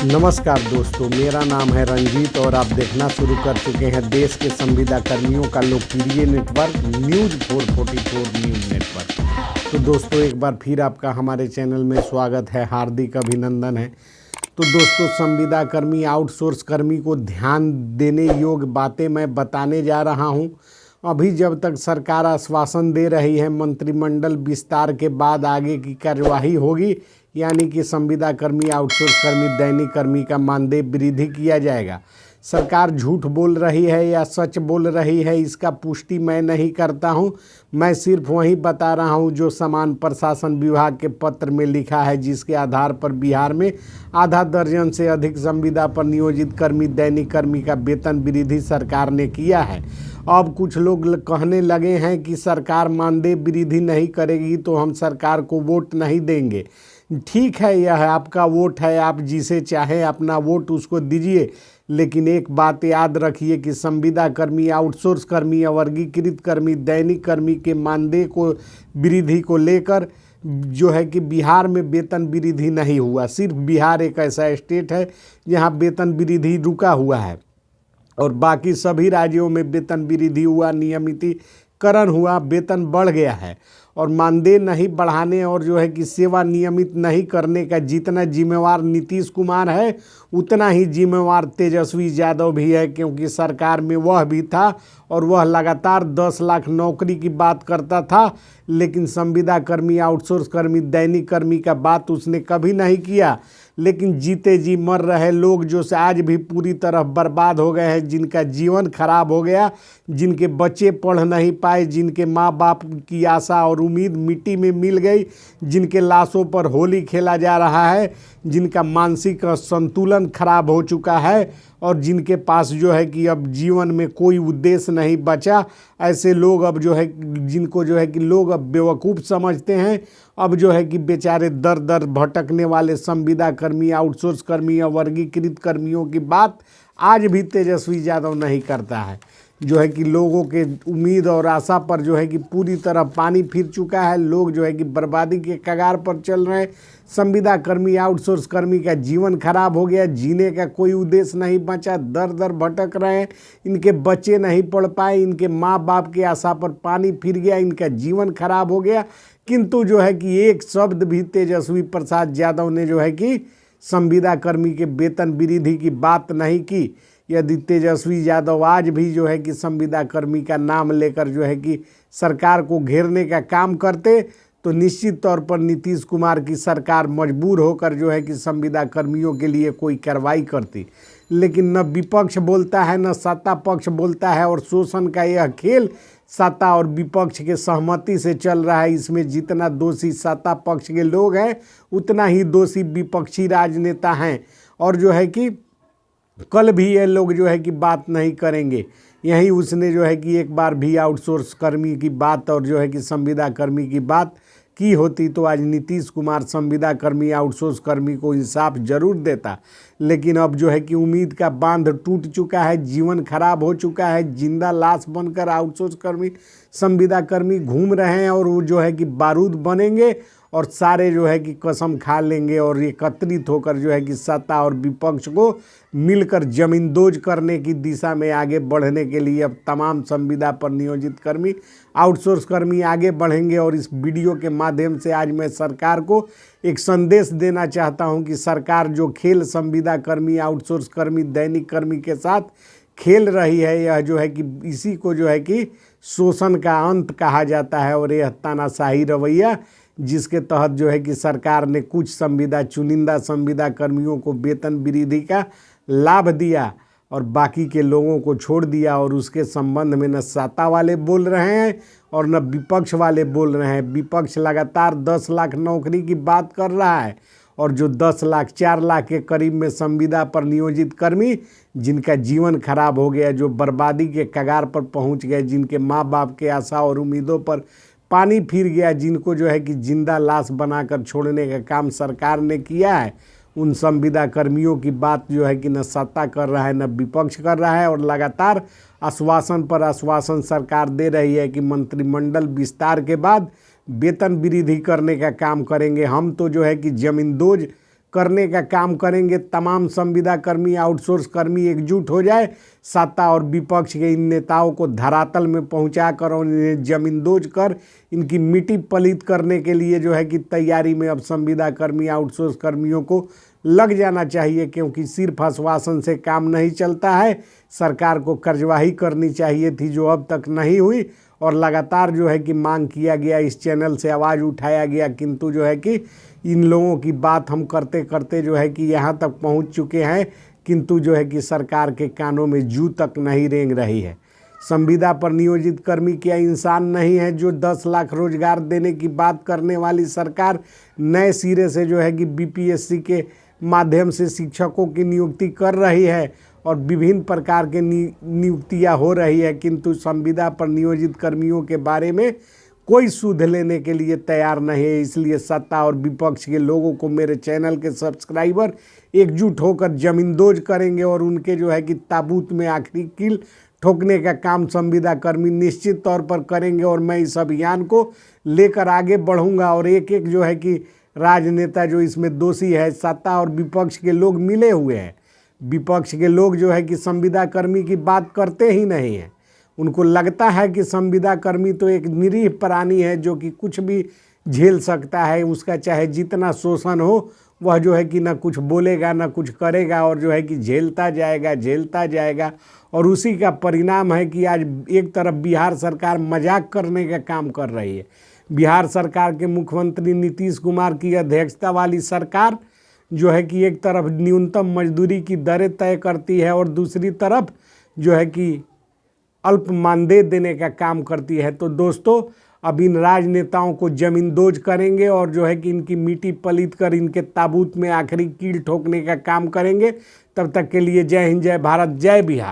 नमस्कार दोस्तों, मेरा नाम है रंजीत और आप देखना शुरू कर चुके हैं देश के संविदा कर्मियों का लोकप्रिय नेटवर्क न्यूज़ 444 न्यूज़ नेटवर्क। तो दोस्तों, एक बार फिर आपका हमारे चैनल में स्वागत है, हार्दिक अभिनंदन है। तो दोस्तों, संविदा कर्मी आउटसोर्स कर्मी को ध्यान देने योग्य बातें मैं बताने जा रहा हूं। अभी जब तक सरकार आश्वासन दे रही है, मंत्रिमंडल विस्तार के बाद आगे की कार्यवाही होगी, यानी कि संविदा कर्मी आउटसोर्स कर्मी दैनिक कर्मी का मानदेय वृद्धि किया जाएगा। सरकार झूठ बोल रही है या सच बोल रही है, इसका पुष्टि मैं नहीं करता हूं। मैं सिर्फ वही बता रहा हूं जो समान प्रशासन विभाग के पत्र में लिखा है, जिसके आधार पर बिहार में आधा दर्जन से अधिक संविदा पर नियोजित कर्मी दैनिक कर्मी का वेतन वृद्धि सरकार ने किया है। अब कुछ लोग कहने लगे हैं कि सरकार मानदेय वृद्धि नहीं करेगी तो हम सरकार को वोट नहीं देंगे। ठीक है, यह आपका वोट है, आप जिसे चाहें अपना वोट उसको दीजिए, लेकिन एक बात याद रखिए कि संविदा कर्मी आउटसोर्स कर्मी वर्गीकृत कर्मी दैनिक कर्मी के मानदेय को वृद्धि को लेकर जो है कि बिहार में वेतन वृद्धि नहीं हुआ। सिर्फ बिहार एक ऐसा स्टेट है जहां वेतन वृद्धि रुका हुआ है और बाकी सभी राज्यों में वेतन वृद्धि हुआ, नियमितीकरण हुआ, वेतन बढ़ गया है। और मानदेय नहीं बढ़ाने और जो है कि सेवा नियमित नहीं करने का जितना जिम्मेवार नीतीश कुमार है, उतना ही जिम्मेवार तेजस्वी यादव भी है, क्योंकि सरकार में वह भी था और वह लगातार 10 लाख नौकरी की बात करता था, लेकिन संविदा कर्मी आउटसोर्स कर्मी दैनिक कर्मी का बात उसने कभी नहीं किया। लेकिन जीते जी मर रहे लोग जो से आज भी पूरी तरह बर्बाद हो गए हैं, जिनका जीवन खराब हो गया, जिनके बच्चे पढ़ नहीं पाए, जिनके माँ बाप की आशा और उम्मीद मिट्टी में मिल गई, जिनके लाशों पर होली खेला जा रहा है, जिनका मानसिक संतुलन खराब हो चुका है और जिनके पास जो है कि अब जीवन में कोई उद्देश्य नहीं बचा, ऐसे लोग अब जो है जिनको जो है कि लोग अब बेवकूफ़ समझते हैं, अब जो है कि बेचारे दर दर भटकने वाले संविदा कर्मी आउटसोर्स कर्मी या वर्गीकृत कर्मियों की बात आज भी तेजस्वी यादव नहीं करता है। जो है कि लोगों के उम्मीद और आशा पर जो है कि पूरी तरह पानी फिर चुका है। लोग जो है कि बर्बादी के कगार पर चल रहे हैं। संविदा कर्मी आउटसोर्स कर्मी का जीवन खराब हो गया, जीने का कोई उद्देश्य नहीं बचा, दर दर भटक रहे हैं। इनके बच्चे नहीं पढ़ पाए, इनके माँ बाप की आशा पर पानी फिर गया, इनका जीवन खराब हो गया। किंतु जो है कि एक शब्द भी तेजस्वी प्रसाद यादव ने जो है कि संविदा कर्मी के वेतन वृद्धि की बात नहीं की। यदि तेजस्वी यादव आज भी जो है कि संविदा कर्मी का नाम लेकर जो है कि सरकार को घेरने का काम करते, तो निश्चित तौर पर नीतीश कुमार की सरकार मजबूर होकर जो है कि संविदा कर्मियों के लिए कोई कार्रवाई करती। लेकिन न विपक्ष बोलता है, न सत्ता पक्ष बोलता है और शोषण का यह खेल सत्ता और विपक्ष के सहमति से चल रहा है। इसमें जितना दोषी सत्ता पक्ष के लोग हैं, उतना ही दोषी विपक्षी राजनेता हैं। और जो है कि कल भी ये लोग जो है कि बात नहीं करेंगे। यही उसने जो है कि एक बार भी आउटसोर्स कर्मी की बात और जो है कि संविदा कर्मी की बात की होती तो आज नीतीश कुमार संविदा कर्मी आउटसोर्स कर्मी को इंसाफ जरूर देता। लेकिन अब जो है कि उम्मीद का बांध टूट चुका है, जीवन खराब हो चुका है। जिंदा लाश बनकर आउटसोर्स कर्मी संविदा कर्मी घूम रहे हैं और वो जो है कि बारूद बनेंगे और सारे जो है कि कसम खा लेंगे और एकत्रित होकर जो है कि सत्ता और विपक्ष को मिलकर जमींदोज करने की दिशा में आगे बढ़ने के लिए अब तमाम संविदा पर नियोजित कर्मी आउटसोर्स कर्मी आगे बढ़ेंगे। और इस वीडियो के माध्यम से आज मैं सरकार को एक संदेश देना चाहता हूं कि सरकार जो खेल संविदा कर्मी आउटसोर्स कर्मी दैनिक कर्मी के साथ खेल रही है, यह जो है कि इसी को जो है कि शोषण का अंत कहा जाता है। और यह तानाशाही रवैया जिसके तहत जो है कि सरकार ने कुछ चुनिंदा संविदा कर्मियों को वेतन वृद्धि का लाभ दिया और बाकी के लोगों को छोड़ दिया। और उसके संबंध में न सत्ता वाले बोल रहे हैं और न विपक्ष वाले बोल रहे हैं। विपक्ष लगातार 10 लाख नौकरी की बात कर रहा है और जो 10 लाख 4 लाख के करीब में संविदा पर नियोजित कर्मी जिनका जीवन खराब हो गया, जो बर्बादी के कगार पर पहुंच गए, जिनके माँ बाप के आशा और उम्मीदों पर पानी फिर गया, जिनको जो है कि जिंदा लाश बनाकर छोड़ने का काम सरकार ने किया है, उन संविदा कर्मियों की बात जो है कि न सत्ता कर रहा है न विपक्ष कर रहा है। और लगातार आश्वासन पर आश्वासन सरकार दे रही है कि मंत्रिमंडल विस्तार के बाद वेतन वृद्धि करने का काम करेंगे। हम तो जो है कि जमींदोज करने का काम करेंगे। तमाम संविदा कर्मी, आउटसोर्स कर्मी एकजुट हो जाए, सत्ता और विपक्ष के इन नेताओं को धरातल में पहुंचाकर और इन्हें जमींदोज कर इनकी मिट्टी पलीत करने के लिए जो है कि तैयारी में अब संविदा कर्मी, आउटसोर्स कर्मियों को लग जाना चाहिए, क्योंकि सिर्फ आश्वासन से काम नहीं चलता है। सरकार को कार्यवाही करनी चाहिए थी, जो अब तक नहीं हुई, और लगातार जो है कि मांग किया गया, इस चैनल से आवाज़ उठाया गया, किंतु जो है कि इन लोगों की बात हम करते करते जो है कि यहाँ तक पहुँच चुके हैं, किंतु जो है कि सरकार के कानों में जू तक नहीं रेंग रही है। संविदा पर नियोजित कर्मी क्या इंसान नहीं है? जो 10 लाख रोजगार देने की बात करने वाली सरकार नए सिरे से जो है कि बीपीएससी के माध्यम से शिक्षकों की नियुक्ति कर रही है और विभिन्न प्रकार के नियुक्तियां हो रही है, किंतु संविदा पर नियोजित कर्मियों के बारे में कोई सुध लेने के लिए तैयार नहीं है। इसलिए सत्ता और विपक्ष के लोगों को, मेरे चैनल के सब्सक्राइबर, एकजुट होकर जमींदोज करेंगे और उनके जो है कि ताबूत में आखिरी कील ठोकने का काम संविदा कर्मी निश्चित तौर पर करेंगे। और मैं इस अभियान को लेकर आगे बढ़ूंगा और एक एक जो है कि राजनेता जो इसमें दोषी है, सत्ता और विपक्ष के लोग मिले हुए हैं। विपक्ष के लोग जो है कि संविदा कर्मी की बात करते ही नहीं हैं। उनको लगता है कि संविदा कर्मी तो एक निरीह प्राणी है जो कि कुछ भी झेल सकता है, उसका चाहे जितना शोषण हो, वह जो है कि ना कुछ बोलेगा ना कुछ करेगा और जो है कि झेलता जाएगा। और उसी का परिणाम है कि आज एक तरफ बिहार सरकार मजाक करने का काम कर रही है। बिहार सरकार के मुख्यमंत्री नीतीश कुमार की अध्यक्षता वाली सरकार जो है कि एक तरफ न्यूनतम मजदूरी की दरें तय करती है और दूसरी तरफ जो है कि अल्प मानदेय देने का काम करती है। तो दोस्तों, अब इन राजनेताओं को जमींदोज करेंगे और जो है कि इनकी मिट्टी पलीत कर इनके ताबूत में आखिरी कील ठोकने का काम करेंगे। तब तक के लिए जय हिंद, जय भारत, जय बिहार।